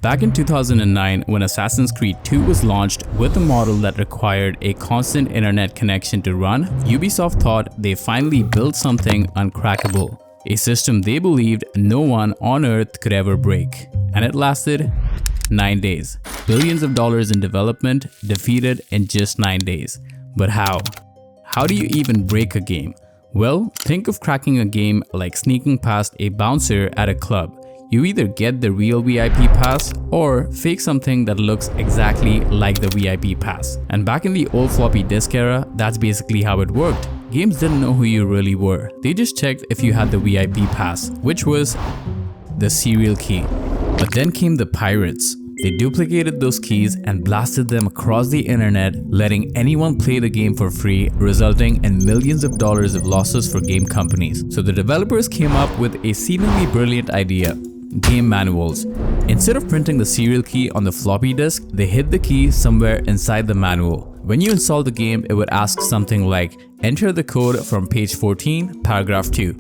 Back in 2009, when Assassin's Creed 2 was launched with a model that required a constant internet connection to run, Ubisoft thought they finally built something uncrackable, a system they believed no one on Earth could ever break. And it lasted 9 days. Billions of dollars in development defeated in just 9 days. But how? How do you even break a game? Well, think of cracking a game like sneaking past a bouncer at a club. You either get the real VIP pass or fake something that looks exactly like the VIP pass. And back in the old floppy disk era, that's basically how it worked. Games didn't know who you really were. They just checked if you had the VIP pass, which was the serial key. But then came the pirates. They duplicated those keys and blasted them across the internet, letting anyone play the game for free, resulting in millions of dollars of losses for game companies. So the developers came up with a seemingly brilliant idea: game manuals. Instead of printing the serial key on the floppy disk, they hid the key somewhere inside the manual. When you install the game, it would ask something like, enter the code from page 14, paragraph 2.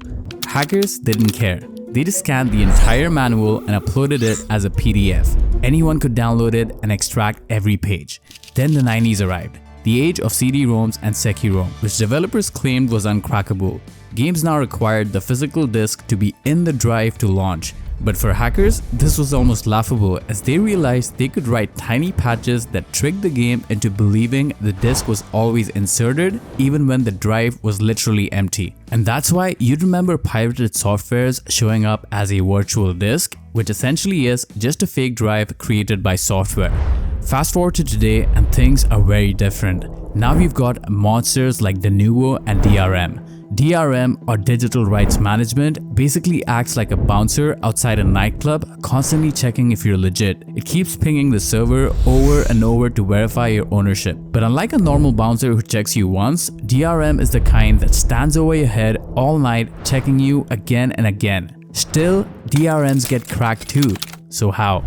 Hackers didn't care. They just scanned the entire manual and uploaded it as a PDF. Anyone could download it and extract every page. Then the 90s arrived, the age of CD-ROMs and Secu-ROM, which developers claimed was uncrackable. Games now required the physical disk to be in the drive to launch. But for hackers, this was almost laughable, as they realized they could write tiny patches that tricked the game into believing the disk was always inserted even when the drive was literally empty. And that's why you'd remember pirated softwares showing up as a virtual disk, which essentially is just a fake drive created by software. Fast forward to today and things are very different. Now we've got monsters like Denuvo and DRM. DRM, or Digital Rights Management, basically acts like a bouncer outside a nightclub, constantly checking if you're legit. It keeps pinging the server over and over to verify your ownership. But unlike a normal bouncer who checks you once, DRM is the kind that stands over your head all night, checking you again and again. Still, DRMs get cracked too. So how?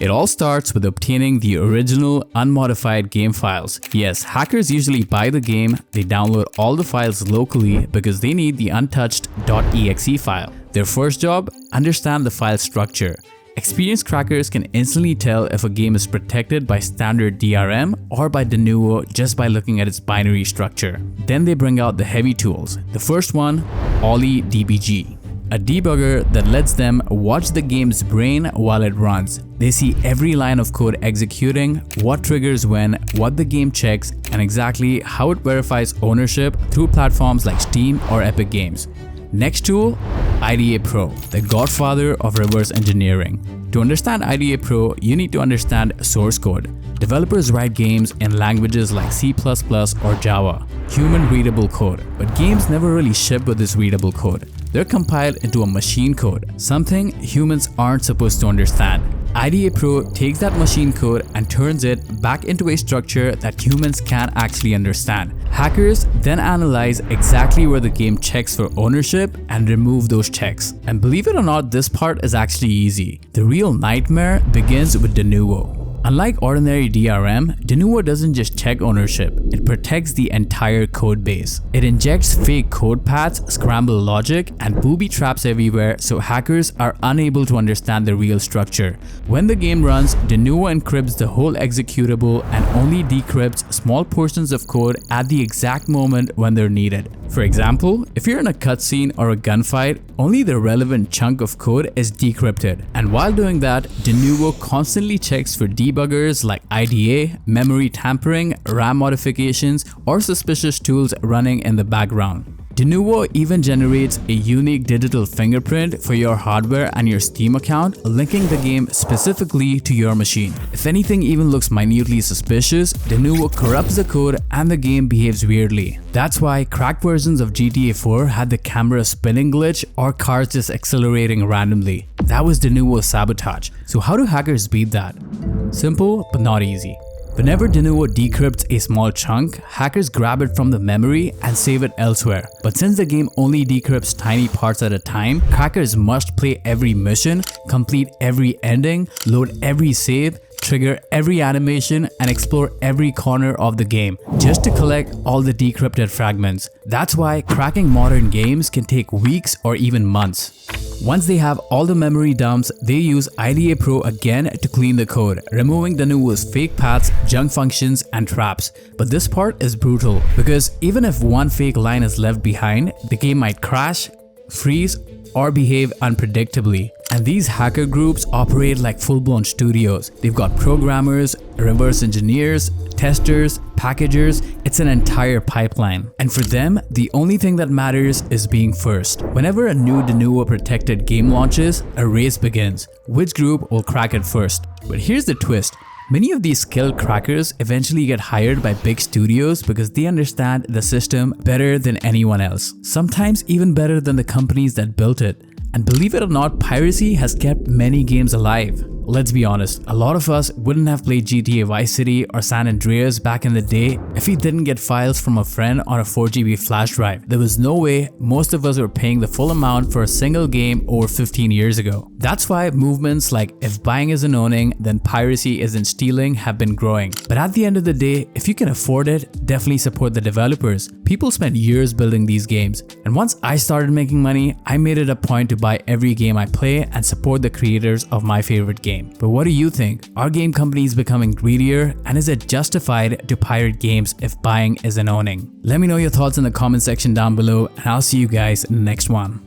It all starts with obtaining the original unmodified game files. Yes, hackers usually buy the game, they download all the files locally because they need the untouched .exe file. Their first job? Understand the file structure. Experienced crackers can instantly tell if a game is protected by standard DRM or by Denuvo just by looking at its binary structure. Then they bring out the heavy tools. The first one, OllyDbg. A debugger that lets them watch the game's brain while it runs. They see every line of code executing, what triggers when, what the game checks, and exactly how it verifies ownership through platforms like Steam or Epic Games. Next tool, IDA Pro, the godfather of reverse engineering. To understand IDA Pro, you need to understand source code. Developers write games in languages like C++ or Java, human-readable code, but games never really ship with this readable code. They're compiled into a machine code, something humans aren't supposed to understand. IDA Pro takes that machine code and turns it back into a structure that humans can't actually understand. Hackers then analyze exactly where the game checks for ownership and remove those checks. And believe it or not, this part is actually easy. The real nightmare begins with Denuvo. Unlike ordinary DRM, Denuvo doesn't just check ownership, it protects the entire code base. It injects fake code paths, scramble logic, and booby traps everywhere so hackers are unable to understand the real structure. When the game runs, Denuvo encrypts the whole executable and only decrypts small portions of code at the exact moment when they're needed. For example, if you're in a cutscene or a gunfight, only the relevant chunk of code is decrypted. And while doing that, Denuvo constantly checks for debuggers like IDA, memory tampering, RAM modifications, or suspicious tools running in the background. Denuvo even generates a unique digital fingerprint for your hardware and your Steam account, linking the game specifically to your machine. If anything even looks minutely suspicious, Denuvo corrupts the code and the game behaves weirdly. That's why cracked versions of GTA 4 had the camera spinning glitch or cars just accelerating randomly. That was Denuvo's sabotage. So how do hackers beat that? Simple, but not easy. Whenever Denuvo decrypts a small chunk, hackers grab it from the memory and save it elsewhere. But since the game only decrypts tiny parts at a time, crackers must play every mission, complete every ending, load every save, trigger every animation, and explore every corner of the game just to collect all the decrypted fragments. That's why cracking modern games can take weeks or even months. Once they have all the memory dumps, they use IDA Pro again to clean the code, removing Denuvo's fake paths, junk functions, and traps. But this part is brutal because even if one fake line is left behind, the game might crash, freeze, or behave unpredictably. And these hacker groups operate like full-blown studios. They've got programmers, reverse engineers, testers, packagers. It's an entire pipeline. And for them, the only thing that matters is being first. Whenever a new Denuvo protected game launches, a race begins. Which group will crack it first? But here's the twist. Many of these skilled crackers eventually get hired by big studios because they understand the system better than anyone else. Sometimes even better than the companies that built it. And believe it or not, piracy has kept many games alive. Let's be honest, a lot of us wouldn't have played GTA Vice City or San Andreas back in the day if we didn't get files from a friend on a 4GB flash drive. There was no way most of us were paying the full amount for a single game over 15 years ago. That's why movements like if buying isn't owning, then piracy isn't stealing have been growing. But at the end of the day, if you can afford it, definitely support the developers. People spend years building these games. And once I started making money, I made it a point to buy every game I play and support the creators of my favorite game. But what do you think? Are game companies becoming greedier, and is it justified to pirate games if buying isn't owning? Let me know your thoughts in the comment section down below, and I'll see you guys in the next one.